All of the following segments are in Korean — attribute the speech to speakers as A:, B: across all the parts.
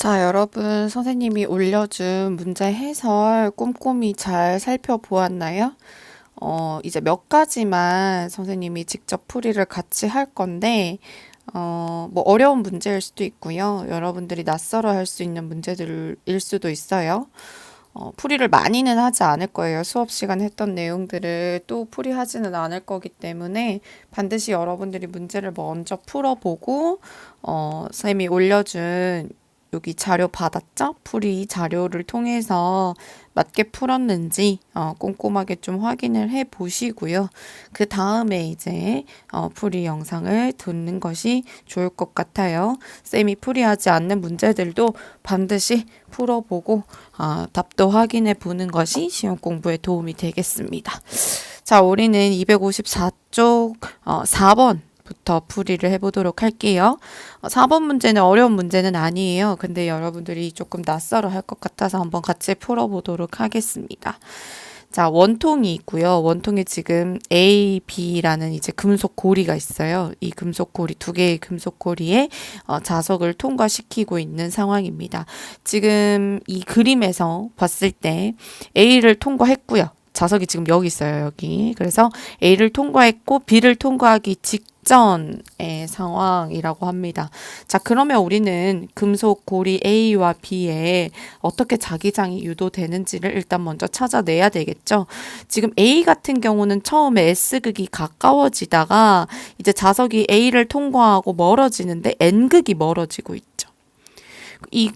A: 자, 여러분, 선생님이 올려준 문제 해설 꼼꼼히 잘 살펴보았나요? 이제 몇 가지만 선생님이 직접 풀이를 같이 할 건데, 뭐 어려운 문제일 수도 있고요. 여러분들이 낯설어 할 수 있는 문제들일 수도 있어요. 풀이를 많이는 하지 않을 거예요. 수업 시간 했던 내용들을 또 풀이하지는 않을 거기 때문에 반드시 여러분들이 문제를 먼저 풀어보고, 쌤이 올려준 여기 자료 받았죠? 풀이 자료를 통해서 맞게 풀었는지 꼼꼼하게 좀 확인을 해 보시고요. 그 다음에 이제 풀이 영상을 듣는 것이 좋을 것 같아요. 쌤이 풀이하지 않는 문제들도 반드시 풀어보고 답도 확인해 보는 것이 시험 공부에 도움이 되겠습니다. 자, 우리는 254쪽 4번 부터 풀이를 해보도록 할게요. 4번 문제는 어려운 문제는 아니에요. 근데 여러분들이 조금 낯설어 할 것 같아서 한번 같이 풀어보도록 하겠습니다. 자, 원통이 있고요. 원통에 지금 A, B라는 이제 금속 고리가 있어요. 이 금속 고리, 두 개의 금속 고리에 자석을 통과시키고 있는 상황입니다. 지금 이 그림에서 봤을 때 A를 통과했고요. 자석이 지금 여기 있어요, 여기. 그래서 A를 통과했고 B를 통과하기 직전의 상황이라고 합니다. 자, 그러면 우리는 금속 고리 A와 B에 어떻게 자기장이 유도되는지를 일단 먼저 찾아내야 되겠죠. 지금 A 같은 경우는 처음에 S극이 가까워지다가 이제 자석이 A를 통과하고 멀어지는데 N극이 멀어지고 있죠. 이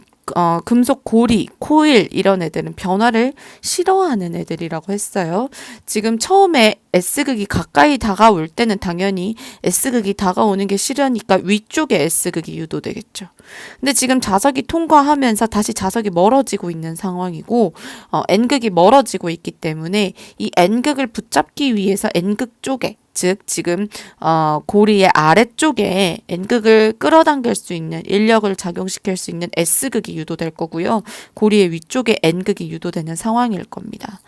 A: 금속 고리, 코일 이런 애들은 변화를 싫어하는 애들이라고 했어요. 지금 처음에 S극이 가까이 다가올 때는 당연히 S극이 다가오는 게 싫으니까 위쪽에 S극이 유도되겠죠. 근데 지금 자석이 통과하면서 다시 자석이 멀어지고 있는 상황이고 N극이 멀어지고 있기 때문에 이 N극을 붙잡기 위해서 N극 쪽에 즉 지금 고리의 아래쪽에 N극을 끌어당길 수 있는 인력을 작용시킬 수 있는 S극이 유도될 거고요. 고리의 위쪽에 N극이 유도되는 상황일 겁니다.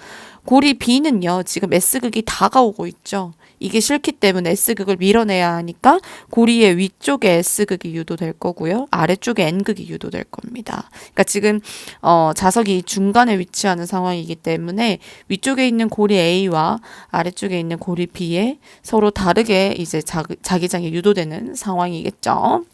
A: 고리 B는요. 지금 S극이 다가오고 있죠. 이게 싫기 때문에 S극을 밀어내야 하니까 고리의 위쪽에 S극이 유도될 거고요. 아래쪽에 N극이 유도될 겁니다. 그러니까 지금 자석이 중간에 위치하는 상황이기 때문에 위쪽에 있는 고리 A와 아래쪽에 있는 고리 B에 서로 다르게 이제 자기장이 유도되는 상황이겠죠.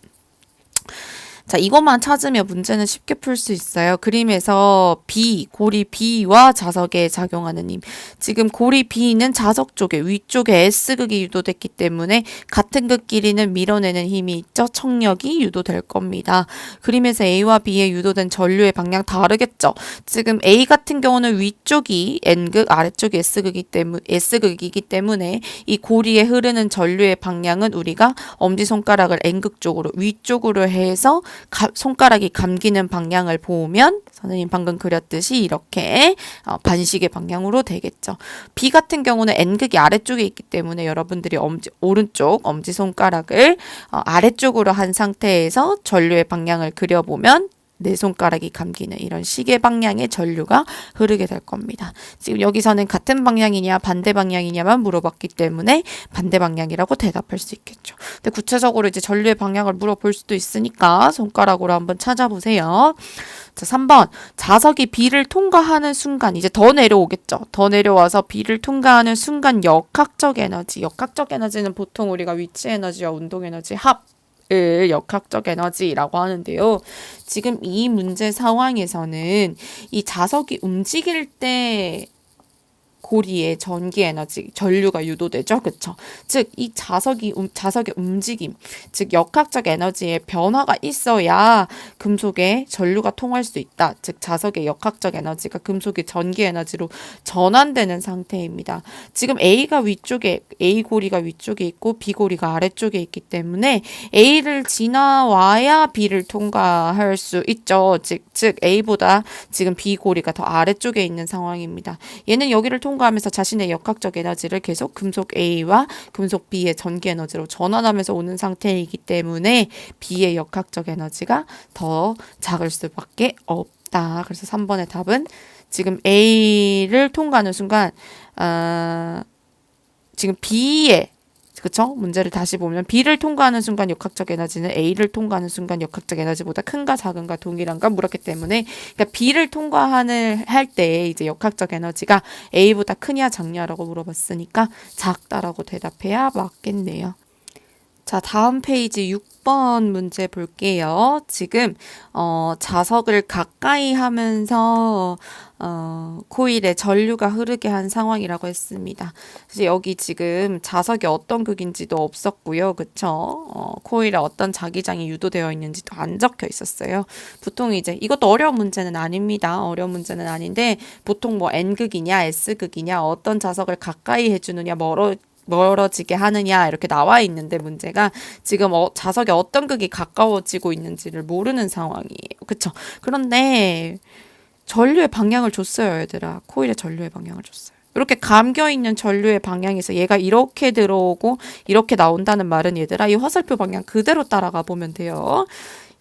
A: 자, 이것만 찾으면 문제는 쉽게 풀 수 있어요. 그림에서 B, 고리 B와 자석에 작용하는 힘. 지금 고리 B는 자석 쪽에, 위쪽에 S극이 유도됐기 때문에 같은 극 길이는 밀어내는 힘이 있죠. 청력이 유도될 겁니다. 그림에서 A와 B에 유도된 전류의 방향 다르겠죠. 지금 A 같은 경우는 위쪽이 N극, 아래쪽이 S극이기 때문에 이 고리에 흐르는 전류의 방향은 우리가 엄지손가락을 N극 쪽으로, 위쪽으로 해서 손가락이 감기는 방향을 보면 선생님 방금 그렸듯이 이렇게 반시계 방향으로 되겠죠. B 같은 경우는 N극이 아래쪽에 있기 때문에 여러분들이 오른쪽 엄지손가락을 아래쪽으로 한 상태에서 전류의 방향을 그려보면 내 손가락이 감기는 이런 시계 방향의 전류가 흐르게 될 겁니다. 지금 여기서는 같은 방향이냐 반대 방향이냐만 물어봤기 때문에 반대 방향이라고 대답할 수 있겠죠. 근데 구체적으로 이제 전류의 방향을 물어볼 수도 있으니까 손가락으로 한번 찾아보세요. 자, 3번. 자석이 B를 통과하는 순간 이제 더 내려오겠죠. 더 내려와서 B를 통과하는 순간 역학적 에너지. 역학적 에너지는 보통 우리가 위치 에너지와 운동 에너지 합 을 역학적 에너지라고 하는데요. 지금 이 문제 상황에서는 이 자석이 움직일 때 고리에 전기 에너지, 전류가 유도되죠. 그쵸? 즉, 이 자석의 움직임, 즉, 역학적 에너지의 변화가 있어야 금속에 전류가 통할 수 있다. 즉, 자석의 역학적 에너지가 금속의 전기 에너지로 전환되는 상태입니다. 지금 A 고리가 위쪽에 있고 B 고리가 아래쪽에 있기 때문에 A를 지나와야 B를 통과할 수 있죠. 즉, A보다 지금 B 고리가 더 아래쪽에 있는 상황입니다. 얘는 여기를 통과하면서 자신의 역학적 에너지를 계속 금속 A와 금속 B의 전기 에너지로 전환하면서 오는 상태이기 때문에 B의 역학적 에너지가 더 작을 수밖에 없다. 그래서 3번의 답은 지금 A를 통과하는 순간 지금 B의 그쵸? 문제를 다시 보면 B를 통과하는 순간 역학적 에너지는 A를 통과하는 순간 역학적 에너지보다 큰가 작은가 동일한가 물었기 때문에 그러니까 B를 통과하는 할 때 이제 역학적 에너지가 A보다 크냐 작냐라고 물어봤으니까 작다라고 대답해야 맞겠네요. 자, 다음 페이지 6번 문제 볼게요. 지금 자석을 가까이 하면서 코일에 전류가 흐르게 한 상황이라고 했습니다. 그래서 여기 지금 자석이 어떤 극인지도 없었고요. 그쵸? 코일에 어떤 자기장이 유도되어 있는지도 안 적혀 있었어요. 보통 이제 이것도 어려운 문제는 아닙니다. 어려운 문제는 아닌데 보통 뭐 N극이냐 S극이냐 어떤 자석을 가까이 해주느냐 멀어지게 하느냐 이렇게 나와 있는데 문제가 지금 자석에 어떤 극이 가까워지고 있는지를 모르는 상황이에요. 그쵸? 그런데 전류의 방향을 줬어요, 얘들아. 코일의 전류의 방향을 줬어요. 이렇게 감겨있는 전류의 방향에서 얘가 이렇게 들어오고 이렇게 나온다는 말은 얘들아 이 화살표 방향 그대로 따라가 보면 돼요.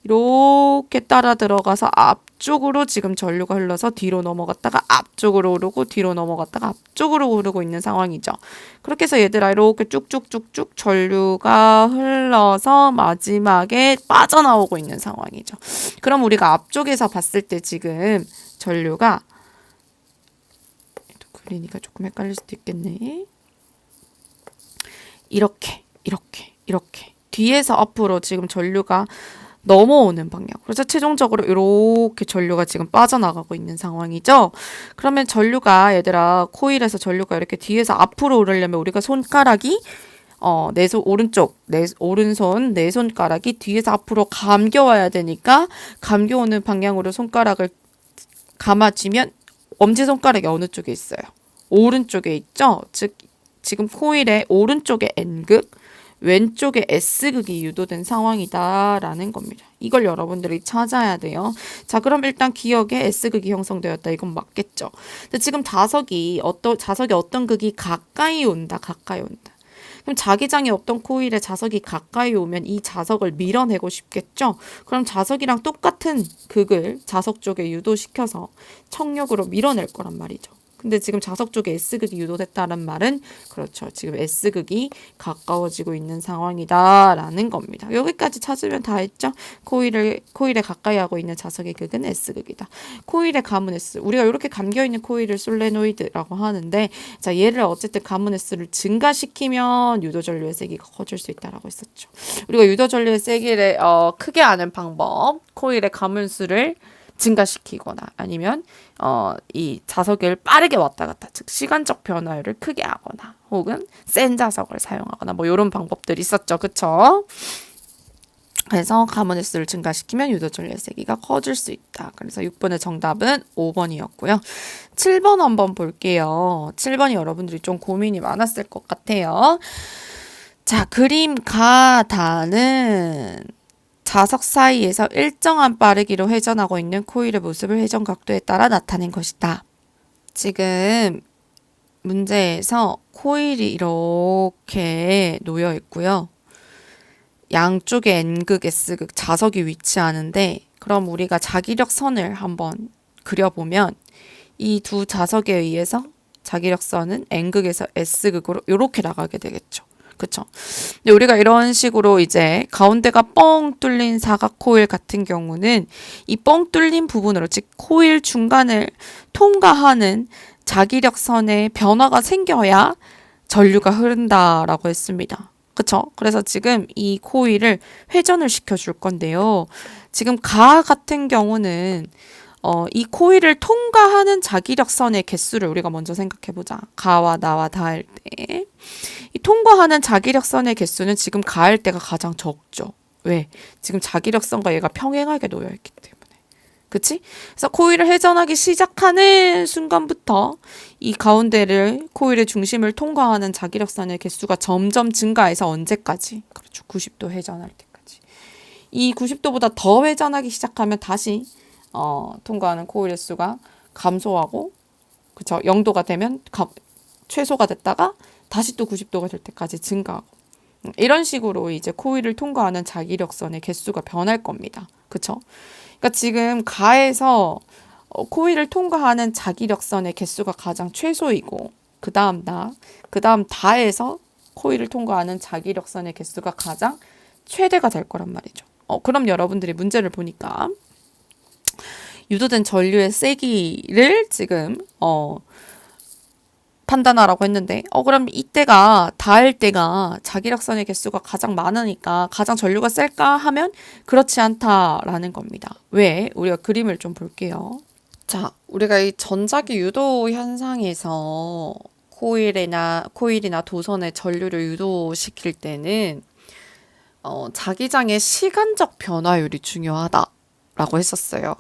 A: 이렇게 따라 들어가서 앞쪽으로 지금 전류가 흘러서 뒤로 넘어갔다가 앞쪽으로 오르고 뒤로 넘어갔다가 앞쪽으로 오르고 있는 상황이죠. 그렇게 해서 얘들아 이렇게 쭉쭉쭉쭉 전류가 흘러서 마지막에 빠져나오고 있는 상황이죠. 그럼 우리가 앞쪽에서 봤을 때 지금 전류가 그리니까 조금 헷갈릴 수도 있겠네. 이렇게 뒤에서 앞으로 지금 전류가 넘어오는 방향. 그래서 최종적으로 이렇게 전류가 지금 빠져나가고 있는 상황이죠. 그러면 전류가 얘들아 코일에서 전류가 이렇게 뒤에서 앞으로 오르려면 우리가 손가락이 오른손 네 손가락이 뒤에서 앞으로 감겨와야 되니까 감겨오는 방향으로 손가락을 감아쥐면 엄지손가락이 어느 쪽에 있어요? 오른쪽에 있죠? 즉 지금 코일의 오른쪽에 N극 왼쪽에 S극이 유도된 상황이다라는 겁니다. 이걸 여러분들이 찾아야 돼요. 자, 그럼 일단 기억에 S극이 형성되었다. 이건 맞겠죠. 근데 지금 자석이 어떤 극이 가까이 온다. 그럼 자기장이 없던 코일에 자석이 가까이 오면 이 자석을 밀어내고 싶겠죠? 그럼 자석이랑 똑같은 극을 자석 쪽에 유도시켜서 청력으로 밀어낼 거란 말이죠. 근데 지금 자석 쪽에 S극이 유도됐다는 말은 그렇죠. 지금 S극이 가까워지고 있는 상황이다라는 겁니다. 여기까지 찾으면 다 했죠. 코일에 가까이 하고 있는 자석의 극은 S극이다. 코일의 가문 S. 우리가 이렇게 감겨있는 코일을 솔레노이드라고 하는데 자 얘를 어쨌든 가문 S를 증가시키면 유도전류의 세기가 커질 수 있다라고 했었죠. 우리가 유도전류의 세기를 크게 아는 방법 코일의 가문수를 증가시키거나 아니면 이 자석을 빠르게 왔다 갔다 즉 시간적 변화율을 크게 하거나 혹은 센 자석을 사용하거나 뭐 이런 방법들이 있었죠. 그쵸? 그래서 가문 S를 증가시키면 유도전류의 세기가 커질 수 있다. 그래서 6번의 정답은 5번이었고요. 7번 한번 볼게요. 7번이 여러분들이 좀 고민이 많았을 것 같아요. 자, 그림 가다는 자석 사이에서 일정한 빠르기로 회전하고 있는 코일의 모습을 회전 각도에 따라 나타낸 것이다. 지금 문제에서 코일이 이렇게 놓여 있고요. 양쪽에 N극, S극 자석이 위치하는데 그럼 우리가 자기력 선을 한번 그려보면 이 두 자석에 의해서 자기력 선은 N극에서 S극으로 이렇게 나가게 되겠죠. 그쵸? 근데 우리가 이런 식으로 이제 가운데가 뻥 뚫린 사각 코일 같은 경우는 이 뻥 뚫린 부분으로 즉 코일 중간을 통과하는 자기력선에 변화가 생겨야 전류가 흐른다라고 했습니다. 그쵸? 그래서 지금 이 코일을 회전을 시켜줄 건데요. 지금 가 같은 경우는 이 코일을 통과하는 자기력선의 개수를 우리가 먼저 생각해보자. 가와 나와 다 할 때. 이 통과하는 자기력선의 개수는 지금 가 할 때가 가장 적죠. 왜? 지금 자기력선과 얘가 평행하게 놓여있기 때문에. 그치? 그래서 코일을 회전하기 시작하는 순간부터 이 가운데를 코일의 중심을 통과하는 자기력선의 개수가 점점 증가해서 언제까지? 그렇죠. 90도 회전할 때까지. 이 90도보다 더 회전하기 시작하면 다시 통과하는 코일의 수가 감소하고 그쵸? 0도가 되면 최소가 됐다가 다시 또 90도가 될 때까지 증가하고 이런 식으로 이제 코일을 통과하는 자기력선의 개수가 변할 겁니다. 그쵸? 그러니까 지금 가에서 코일을 통과하는 자기력선의 개수가 가장 최소이고 그 다음 다에서 코일을 통과하는 자기력선의 개수가 가장 최대가 될 거란 말이죠. 그럼 여러분들이 문제를 보니까 유도된 전류의 세기를 지금 판단하라고 했는데 그럼 이때가 닿을 때가 자기력선의 개수가 가장 많으니까 가장 전류가 셀까 하면 그렇지 않다라는 겁니다. 왜? 우리가 그림을 좀 볼게요. 자, 우리가 이 전자기 유도 현상에서 코일이나 도선의 전류를 유도시킬 때는 자기장의 시간적 변화율이 중요하다라고 했었어요.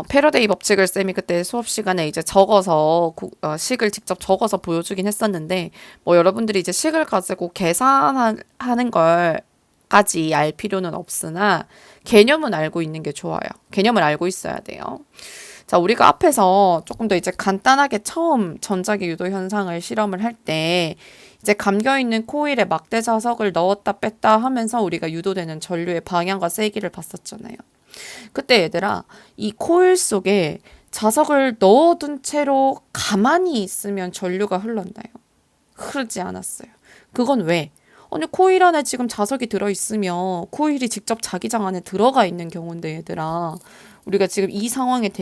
A: 패러데이 법칙을 쌤이 그때 수업 시간에 이제 적어서 식을 직접 적어서 보여주긴 했었는데 뭐 여러분들이 이제 식을 가지고 계산하는 걸까지 알 필요는 없으나 개념은 알고 있는 게 좋아요. 개념을 알고 있어야 돼요. 자, 우리가 앞에서 조금 더 이제 간단하게 처음 전자기 유도 현상을 실험을 할 때 이제 감겨있는 코일에 막대 자석을 넣었다 뺐다 하면서 우리가 유도되는 전류의 방향과 세기를 봤었잖아요. 그때 얘들아, 이 코일 속에 자석을 넣어둔 채로 가만히 있으면 전류가 흘렀나요? 흐르지 않았어요. 그건 왜? 아니, 코일 안에 지금 자석이 들어있으면 코일이 직접 자기장 안에 들어가 있는 경우인데 얘들아, 우리가 지금 이 상황에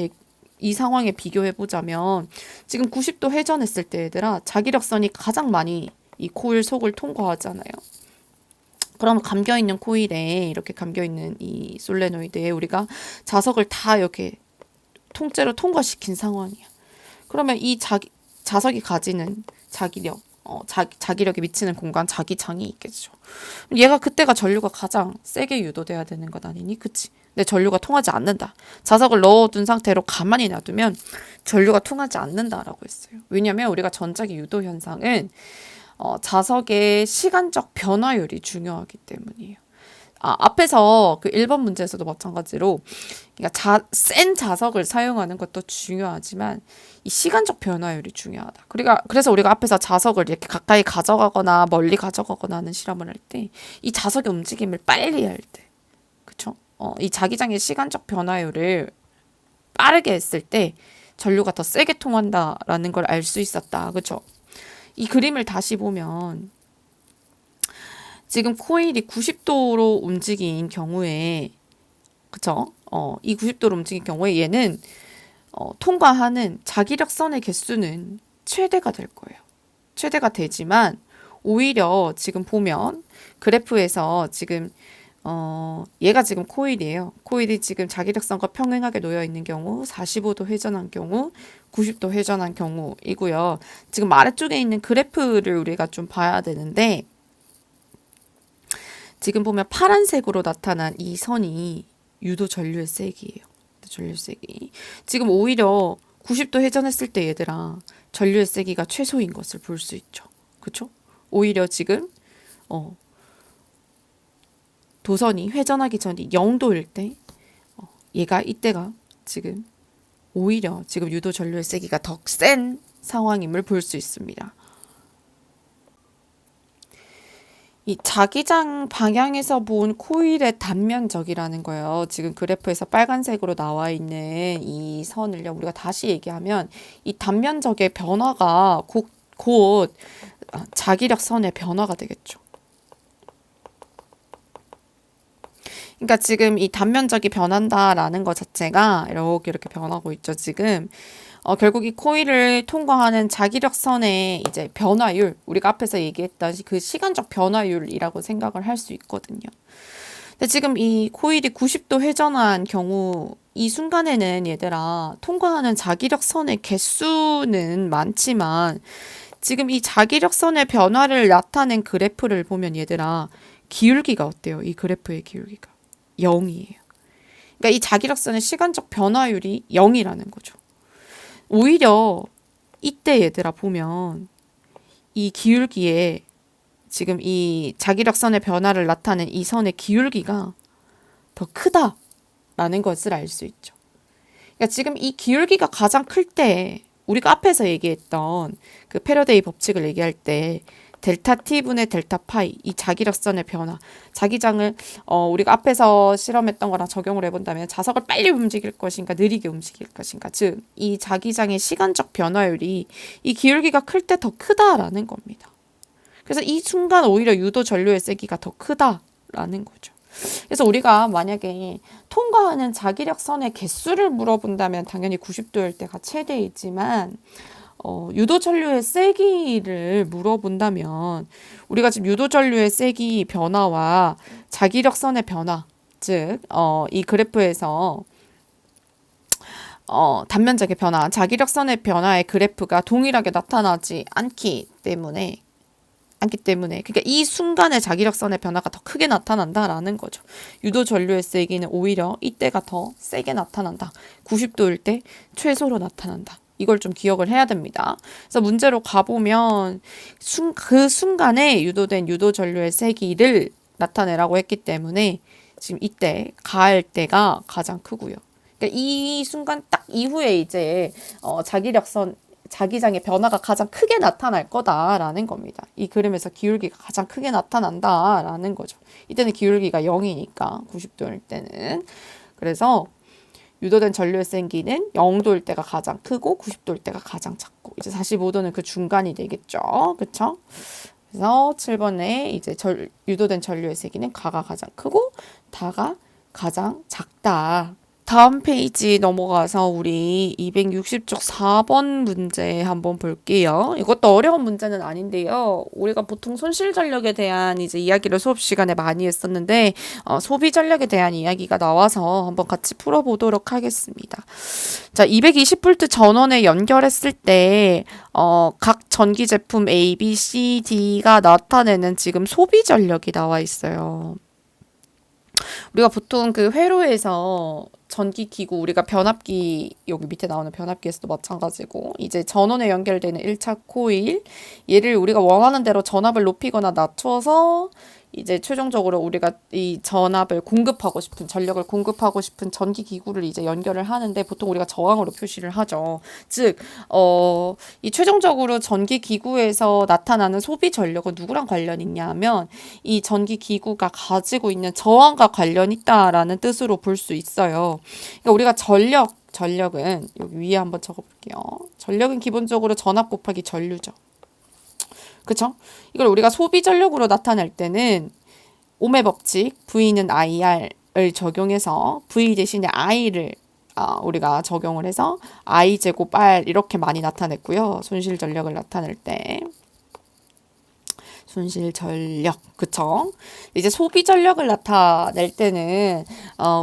A: 비교해보자면 지금 90도 회전했을 때 얘들아, 자기력선이 가장 많이 이 코일 속을 통과하잖아요. 그럼 감겨있는 코일에 이렇게 감겨있는 이 솔레노이드에 우리가 자석을 다 이렇게 통째로 통과시킨 상황이야. 그러면 이 자석이 가지는 자기력, 자기력이 미치는 공간, 자기장이 있겠죠. 얘가 그때가 전류가 가장 세게 유도돼야 되는 것 아니니? 그치? 근데 전류가 통하지 않는다. 자석을 넣어둔 상태로 가만히 놔두면 전류가 통하지 않는다라고 했어요. 왜냐면 우리가 전자기 유도 현상은 자석의 시간적 변화율이 중요하기 때문이에요. 앞에서 그 1번 문제에서도 마찬가지로 그러니까 센 자석을 사용하는 것도 중요하지만 이 시간적 변화율이 중요하다. 그래서 우리가 앞에서 자석을 이렇게 가까이 가져가거나 멀리 가져가거나 하는 실험을 할 때 이 자석의 움직임을 빨리 할 때, 그쵸? 이 자기장의 시간적 변화율을 빠르게 했을 때 전류가 더 세게 통한다라는 걸 알 수 있었다. 그쵸? 이 그림을 다시 보면 지금 코일이 90도로 움직인 경우에 그쵸? 이 90도로 움직인 경우에 얘는 통과하는 자기력선의 개수는 최대가 될 거예요. 최대가 되지만 오히려 지금 보면 그래프에서 지금 얘가 지금 코일이에요. 코일이 지금 자기력선과 평행하게 놓여 있는 경우, 45도 회전한 경우, 90도 회전한 경우이고요. 지금 아래쪽에 있는 그래프를 우리가 좀 봐야 되는데 지금 보면 파란색으로 나타난 이 선이 유도 전류의 세기예요. 전류 세기. 지금 오히려 90도 회전했을 때 얘들아 전류의 세기가 최소인 것을 볼 수 있죠. 그쵸? 오히려 지금 도선이 회전하기 전이 0도일 때 얘가 이때가 지금 오히려 지금 유도 전류의 세기가 더 센 상황임을 볼 수 있습니다. 이 자기장 방향에서 본 코일의 단면적이라는 거예요. 지금 그래프에서 빨간색으로 나와 있는 이 선을요. 우리가 다시 얘기하면 이 단면적의 변화가 곧 자기력선의 변화가 되겠죠. 그러니까 지금 이 단면적이 변한다라는 것 자체가 이렇게 변하고 있죠. 지금 결국 이 코일을 통과하는 자기력선의 이제 변화율, 우리가 앞에서 얘기했던 그 시간적 변화율이라고 생각을 할 수 있거든요. 근데 지금 이 코일이 90도 회전한 경우 이 순간에는 얘들아 통과하는 자기력선의 개수는 많지만 지금 이 자기력선의 변화를 나타낸 그래프를 보면 얘들아 기울기가 어때요? 이 그래프의 기울기가 0이에요. 그러니까 이 자기력선의 시간적 변화율이 0이라는 거죠. 오히려 이때 얘들아 보면 이 기울기에 지금 이 자기력선의 변화를 나타낸 이 선의 기울기가 더 크다라는 것을 알 수 있죠. 그러니까 지금 이 기울기가 가장 클 때 우리가 앞에서 얘기했던 그 패러데이 법칙을 얘기할 때 델타 T분의 델타 파이 이 자기력선의 변화 자기장을 우리가 앞에서 실험했던 거랑 적용을 해본다면 자석을 빨리 움직일 것인가 느리게 움직일 것인가 즉 이 자기장의 시간적 변화율이 이 기울기가 클 때 더 크다라는 겁니다. 그래서 이 순간 오히려 유도 전류의 세기가 더 크다라는 거죠. 그래서 우리가 만약에 통과하는 자기력 선의 개수를 물어본다면 당연히 90도일 때가 최대이지만 유도 전류의 세기를 물어본다면 우리가 지금 유도 전류의 세기 변화와 자기력 선의 변화, 즉 이 그래프에서 단면적의 변화, 자기력선의 변화의 그래프가 동일하게 나타나지 않기 때문에 그러니까 이 순간에 자기력선의 변화가 더 크게 나타난다라는 거죠. 유도 전류의 세기는 오히려 이때가 더 세게 나타난다. 90도일 때 최소로 나타난다. 이걸 좀 기억을 해야 됩니다. 그래서 문제로 가보면 그 순간에 유도된 유도 전류의 세기를 나타내라고 했기 때문에 지금 이때 가할 때가 가장 크고요. 그러니까 이 순간 딱 이후에 이제 자기장의 변화가 가장 크게 나타날 거다라는 겁니다. 이 그림에서 기울기가 가장 크게 나타난다라는 거죠. 이때는 기울기가 0이니까 90도일 때는. 그래서 유도된 전류의 세기는 0도일 때가 가장 크고 90도일 때가 가장 작고 이제 45도는 그 중간이 되겠죠. 그렇죠? 그래서 7번에 이제 유도된 전류의 세기는 가가 가장 크고 다가 가장 작다. 다음 페이지 넘어가서 우리 260쪽 4번 문제 한번 볼게요. 이것도 어려운 문제는 아닌데요. 우리가 보통 손실 전력에 대한 이제 이야기를 수업 시간에 많이 했었는데 소비 전력에 대한 이야기가 나와서 한번 같이 풀어보도록 하겠습니다. 자, 220V 전원에 연결했을 때 각 전기 제품 A, B, C, D가 나타내는 지금 소비 전력이 나와 있어요. 우리가 보통 그 회로에서 전기기구, 우리가 변압기, 여기 밑에 나오는 변압기에서도 마찬가지고, 이제 전원에 연결되는 1차 코일, 얘를 우리가 원하는 대로 전압을 높이거나 낮춰서, 이제 최종적으로 우리가 이 전압을 공급하고 싶은, 전력을 공급하고 싶은 전기기구를 이제 연결을 하는데, 보통 우리가 저항으로 표시를 하죠. 즉, 이 최종적으로 전기기구에서 나타나는 소비 전력은 누구랑 관련이 있냐 하면, 이 전기기구가 가지고 있는 저항과 관련이 있다라는 뜻으로 볼 수 있어요. 그러니까 우리가 전력은 여기 위에 한번 적어볼게요. 전력은 기본적으로 전압 곱하기 전류죠. 그쵸? 이걸 우리가 소비 전력으로 나타낼 때는 오메 법칙 V는 IR을 적용해서 V 대신에 I를 우리가 적용을 해서 I 제곱 R 이렇게 많이 나타냈고요. 손실 전력을 나타낼 때. 손실 전력, 그쵸? 이제 소비 전력을 나타낼 때는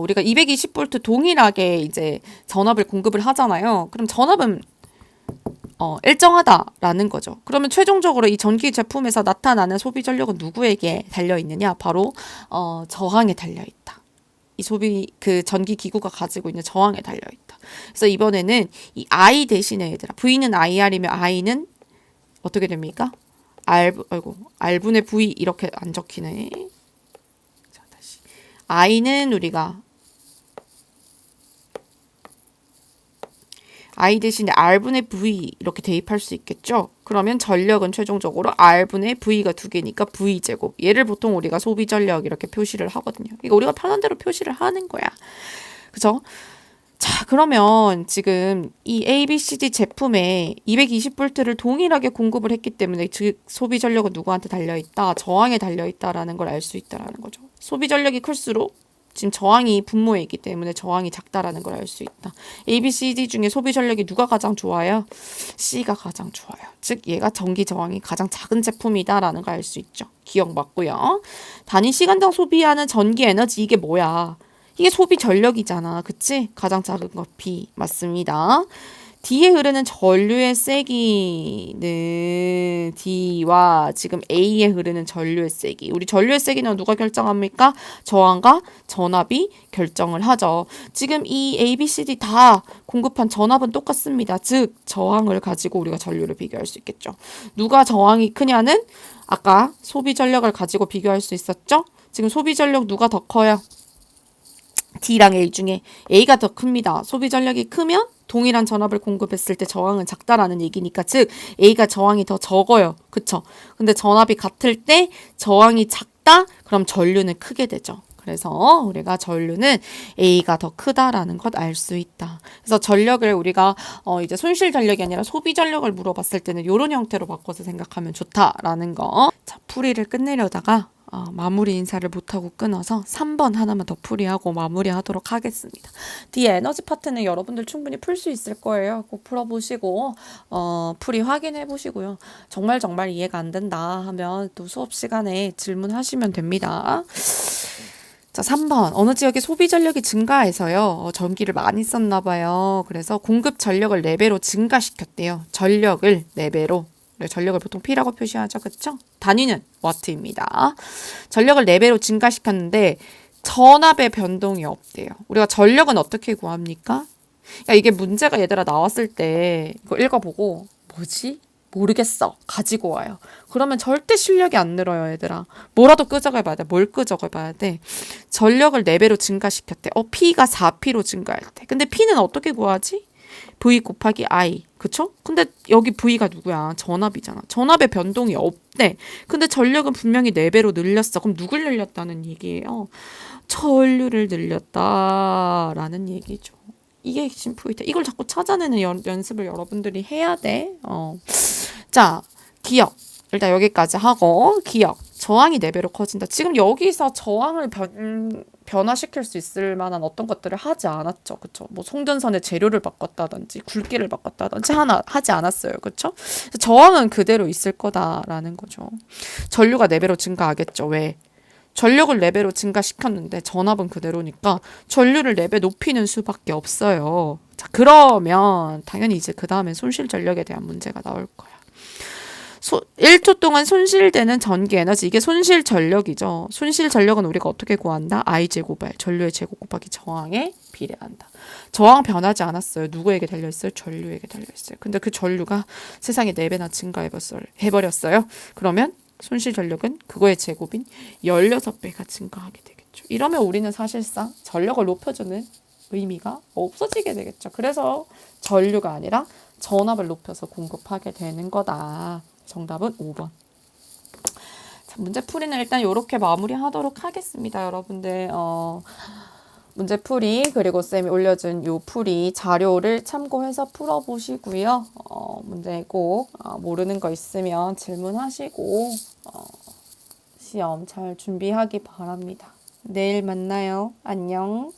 A: 우리가 220V 동일하게 이제 전압을 공급을 하잖아요. 그럼 전압은 일정하다라는 거죠. 그러면 최종적으로 이 전기 제품에서 나타나는 소비 전력은 누구에게 달려 있느냐? 바로 저항에 달려 있다. 그 전기 기구가 가지고 있는 저항에 달려 있다. 그래서 이번에는 이 I 대신에 얘들아, V는 IR이면 I는 어떻게 됩니까? R분의 V 이렇게 안 적히네. 자, 다시. I는 우리가 I 대신에 R분의 V 이렇게 대입할 수 있겠죠? 그러면 전력은 최종적으로 R분의 V가 두 개니까 V제곱. 얘를 보통 우리가 소비 전력 이렇게 표시를 하거든요. 이거 우리가 편한 대로 표시를 하는 거야. 그죠? 자, 그러면 지금 이 ABCD 제품에 220V를 동일하게 공급을 했기 때문에 즉 소비 전력은 누구한테 달려있다? 저항에 달려있다라는 걸 알 수 있다라는 거죠. 소비 전력이 클수록 지금 저항이 분모에 있기 때문에 저항이 작다라는 걸 알 수 있다. A, B, C, D 중에 소비 전력이 누가 가장 좋아요? C가 가장 좋아요. 즉 얘가 전기 저항이 가장 작은 제품이다라는 걸 알 수 있죠. 기억 맞고요. 단위 시간당 소비하는 전기 에너지 이게 뭐야? 이게 소비 전력이잖아. 그치? 가장 작은 거 B. 맞습니다. D에 흐르는 전류의 세기는 D와 지금 A에 흐르는 전류의 세기. 우리 전류의 세기는 누가 결정합니까? 저항과 전압이 결정을 하죠. 지금 이 A, B, C, D 다 공급한 전압은 똑같습니다. 즉 저항을 가지고 우리가 전류를 비교할 수 있겠죠. 누가 저항이 크냐는 아까 소비 전력을 가지고 비교할 수 있었죠. 지금 소비 전력 누가 더 커요? D랑 A 중에 A가 더 큽니다. 소비 전력이 크면 동일한 전압을 공급했을 때 저항은 작다라는 얘기니까 즉 A가 저항이 더 적어요. 그쵸? 근데 전압이 같을 때 저항이 작다? 그럼 전류는 크게 되죠. 그래서 우리가 전류는 A가 더 크다라는 것 알 수 있다. 그래서 전력을 우리가 이제 손실 전력이 아니라 소비 전력을 물어봤을 때는 이런 형태로 바꿔서 생각하면 좋다라는 거. 자, 풀이를 끝내려다가 마무리 인사를 못하고 끊어서 3번 하나만 더 풀이하고 마무리하도록 하겠습니다. 뒤에 에너지 파트는 여러분들 충분히 풀 수 있을 거예요. 꼭 풀어보시고 풀이 확인해 보시고요. 정말 이해가 안 된다 하면 또 수업 시간에 질문하시면 됩니다. 자, 3번. 어느 지역의 소비 전력이 증가해서요. 전기를 많이 썼나 봐요. 그래서 공급 전력을 4배로 증가시켰대요. 전력을 4배로. 전력을 보통 P라고 표시하죠. 그렇죠? 단위는 와트입니다. 전력을 4배로 증가시켰는데 전압의 변동이 없대요. 우리가 전력은 어떻게 구합니까? 야, 이게 문제가 얘들아 나왔을 때 이거 읽어보고 뭐지? 모르겠어. 가지고 와요. 그러면 절대 실력이 안 늘어요, 얘들아. 뭐라도 끄적여 봐야 돼. 뭘 끄적여 봐야 돼? 전력을 4배로 증가시켰대. P가 4P로 증가할 때. 근데 P는 어떻게 구하지? V 곱하기 I. 그쵸? 근데 여기 V가 누구야? 전압이잖아. 전압의 변동이 없대. 근데 전력은 분명히 4배로 늘렸어. 그럼 누굴 늘렸다는 얘기예요? 전류를 늘렸다라는 얘기죠. 이게 핵심 포인트. 이걸 자꾸 찾아내는 연습을 여러분들이 해야 돼. 자, 기억. 일단 여기까지 하고 기억. 저항이 4배로 커진다. 지금 여기서 저항을 변화시킬 수 있을 만한 어떤 것들을 하지 않았죠. 그쵸? 뭐 송전선의 재료를 바꿨다든지 굵기를 바꿨다든지 하지 않았어요. 그쵸? 저항은 그대로 있을 거다라는 거죠. 전류가 4배로 증가하겠죠. 왜? 전력을 4배로 증가시켰는데 전압은 그대로니까 전류를 4배 높이는 수밖에 없어요. 자, 그러면 당연히 이제 그 다음에 손실 전력에 대한 문제가 나올 거야. 1초 동안 손실되는 전기 에너지, 이게 손실 전력이죠. 손실 전력은 우리가 어떻게 구한다? I제곱을 전류의 제곱 곱하기 저항에 비례한다. 저항 변하지 않았어요. 누구에게 달려있어요? 전류에게 달려있어요. 근데 그 전류가 세상에 4배나 증가해버렸어요. 그러면 손실 전력은 그거의 제곱인 16배가 증가하게 되겠죠. 이러면 우리는 사실상 전력을 높여주는 의미가 없어지게 되겠죠. 그래서 전류가 아니라 전압을 높여서 공급하게 되는 거다. 정답은 5번. 자, 문제 풀이는 일단 이렇게 마무리하도록 하겠습니다. 여러분들 문제 풀이 그리고 쌤이 올려준 요 풀이 자료를 참고해서 풀어보시고요. 문제 꼭 모르는 거 있으면 질문하시고 시험 잘 준비하기 바랍니다. 내일 만나요. 안녕.